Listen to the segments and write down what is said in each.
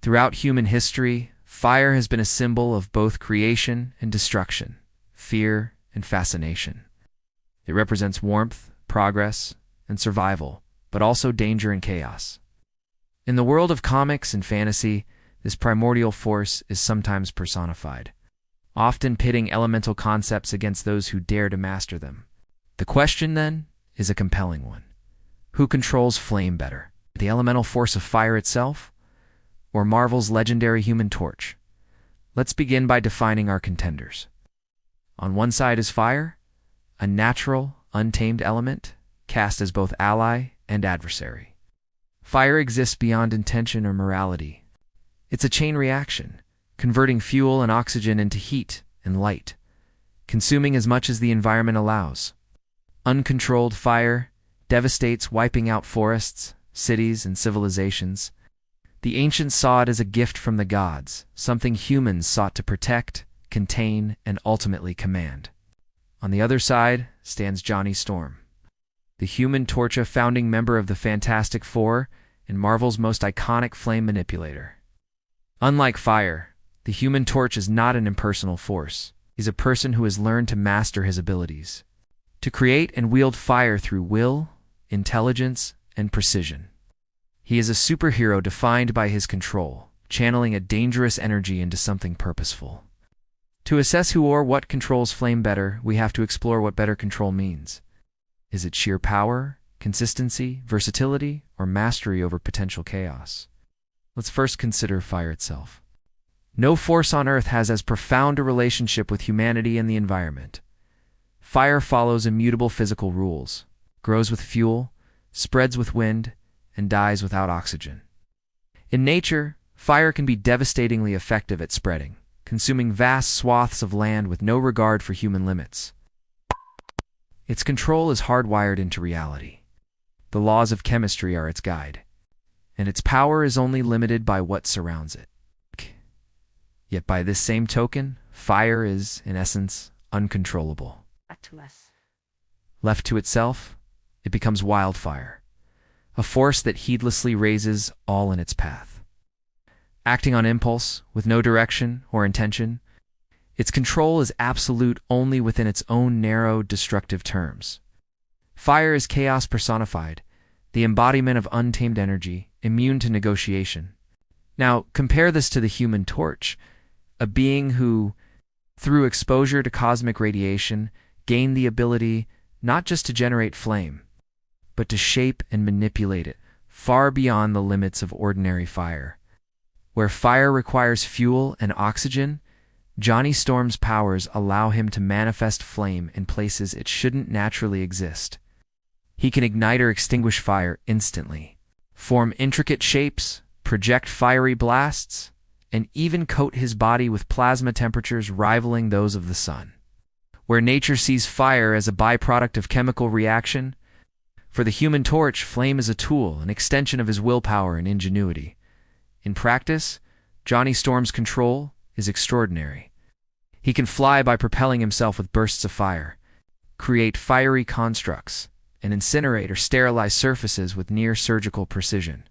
Throughout human history, fire has been a symbol of both creation and destruction, fear and fascination. It represents warmth, progress, and survival, but also danger and chaos. In the world of comics and fantasy, this primordial force is sometimes personified, often pitting elemental concepts against those who dare to master them. The question, then, is a compelling one. Who controls flame better? The elemental force of fire itself, or Marvel's legendary Human Torch? Let's begin by defining our contenders. On one side is fire, a natural, untamed element, cast as both ally and adversary. Fire exists beyond intention or morality. It's a chain reaction, converting fuel and oxygen into heat and light, consuming as much as the environment allows. Uncontrolled fire devastates, wiping out forests, cities, and civilizations. The ancients saw it as a gift from the gods, something humans sought to protect, contain, and ultimately command. On the other side stands Johnny Storm, the Human Torch, a founding member of the Fantastic Four and Marvel's most iconic flame manipulator. Unlike fire, the Human Torch is not an impersonal force. He's a person who has learned to master his abilities, to create and wield fire through will, intelligence, and precision. He is a superhero defined by his control, channeling a dangerous energy into something purposeful. To assess who or what controls flame better, we have to explore what better control means. Is it sheer power, consistency, versatility, or mastery over potential chaos? Let's first consider fire itself. No force on Earth has as profound a relationship with humanity and the environment. Fire follows immutable physical rules, grows with fuel, spreads with wind, and dies without oxygen. In nature, fire can be devastatingly effective at spreading, consuming vast swaths of land with no regard for human limits. Its control is hardwired into reality. The laws of chemistry are its guide, and its power is only limited by what surrounds it. Yet by this same token, fire is, in essence, uncontrollable. Left to itself, it becomes wildfire, a force that heedlessly razes all in its path. Acting on impulse, with no direction or intention, its control is absolute only within its own narrow, destructive terms. Fire is chaos personified, the embodiment of untamed energy, immune to negotiation. Now, compare this to the Human Torch, a being who, through exposure to cosmic radiation, gained the ability not just to generate flame, but to shape and manipulate it far beyond the limits of ordinary fire. Where fire requires fuel and oxygen, Johnny Storm's powers allow him to manifest flame in places it shouldn't naturally exist. He can ignite or extinguish fire instantly, form intricate shapes, project fiery blasts, and even coat his body with plasma temperatures rivaling those of the sun. Where nature sees fire as a byproduct of chemical reaction, for the Human Torch, flame is a tool, an extension of his willpower and ingenuity. In practice, Johnny Storm's control is extraordinary. He can fly by propelling himself with bursts of fire, create fiery constructs, and incinerate or sterilize surfaces with near-surgical precision.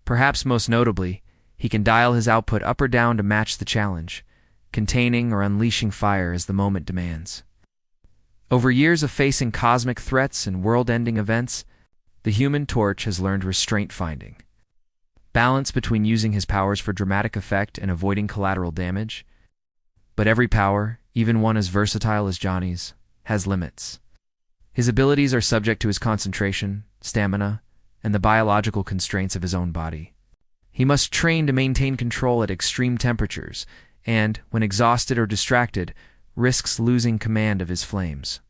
Perhaps most notably, he can dial his output up or down to match the challenge, containing or unleashing fire as the moment demands. Over years of facing cosmic threats and world-ending events, the Human Torch has learned restraint-finding. Balance between using his powers for dramatic effect and avoiding collateral damage. But every power, even one as versatile as Johnny's, has limits. His abilities are subject to his concentration, stamina, and the biological constraints of his own body. He must train to maintain control at extreme temperatures, and, when exhausted or distracted, risks losing command of his flames.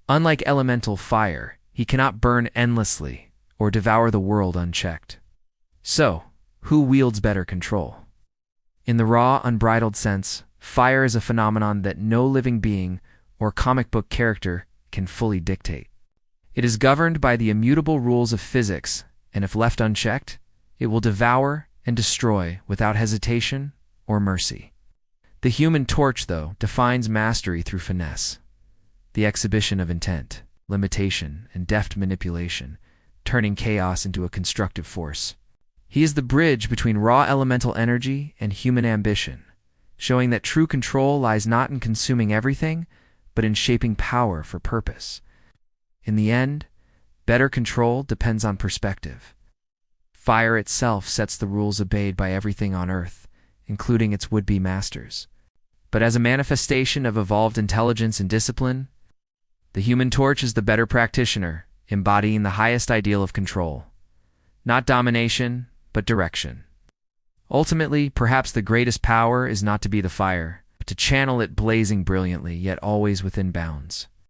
Unlike elemental fire, he cannot burn endlessly or devour the world unchecked. So, who wields better control? In the raw, unbridled sense, fire is a phenomenon that no living being or comic book character can fully dictate. It is governed by the immutable rules of physics, and if left unchecked, it will devour and destroy without hesitation or mercy. The Human Torch, though, defines mastery through finesse, the exhibition of intent, limitation, and deft manipulation, turning chaos into a constructive force. He is the bridge between raw elemental energy and human ambition, showing that true control lies not in consuming everything, but in shaping power for purpose. In the end, better control depends on perspective. Fire itself sets the rules obeyed by everything on Earth, including its would-be masters. But as a manifestation of evolved intelligence and discipline, the human torch is the better practitioner, embodying the highest ideal of control. Not domination, but direction. Ultimately, perhaps the greatest power is not to be the fire, but to channel it blazing brilliantly, yet always within bounds.